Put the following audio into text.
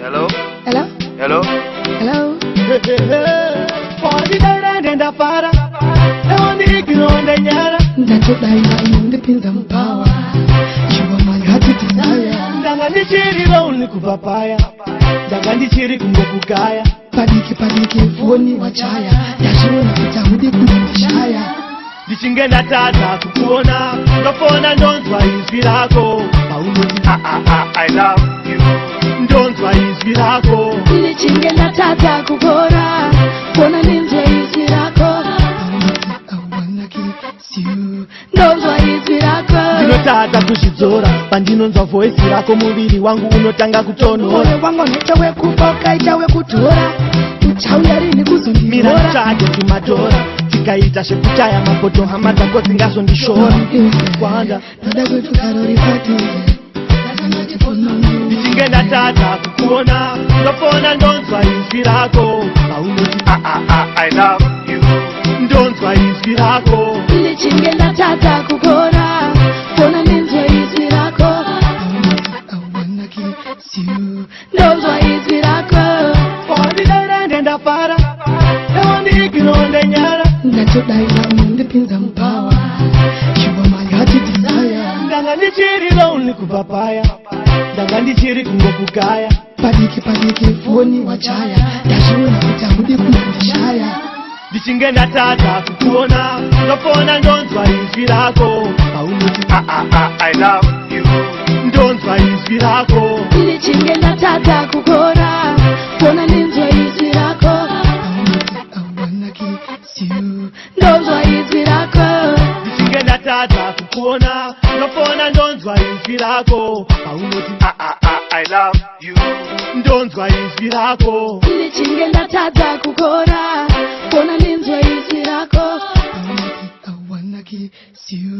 Hello? Hello? Hello? Hello? Ndinopinza mpawa Chiwa my heart desire Ndanga ndichiri lonely kupapaya Ndanga ndichiri kungokugaya Padiki foni wachaya Yachiona kutahudi kunamashaya Ndichingenda tata kukuona Ndofona ndonzwa izwi lako Paunoti I love you Ndonzwa izwi lako Ndichingenda tata kukora Kona ndonzwa izwi lako Ndonzwa izwi lako Ndinotata kuzvidzora pandinonzwa voice rako muviri wangu unotanga kutonhora Moyo wangu nitawe kuboka itawe kutora Uchauya rini kuzondihora Mira nitsvage tumadhora tikaita zvekutaya mapoto hama dzako dzingazondishora Kwanda Ndoda kwetu karori patize Ndichinge ndatadza kukuona ndofona ndonzwa izwi rako Paunoti I love you Ndonzwa izwi rako Ndichinge ndatadza kukona Kona ndinzwa izwi rako Ndonzwa izwi rako Wandidai ndafara Ewandiikinonde nyara Ndatodaira unondipinza mpawa Chiwa my heart desire Ndanga ndichiri lonely kupapaya Ndanga ndichiri kungokugaya Padiki foni wachaya Yachiona kutahudi kunamashaya Ndichinge ndatadza kukuona ndofona ndonzwa izwi rako Paunoti I love you Ndonzwa izwi rako Ndichinge ndatadza kukona Kona ndinzwa izwi rako Ndonzwa izwi rako Ndichinge ndatadza kukuona ndofona ndonzwa izwi rako Paunoti I love you Ndonzwa izwi rako Ndichinge ndatadza kukona Kona ndinzwa izwi rako I wanna kiss you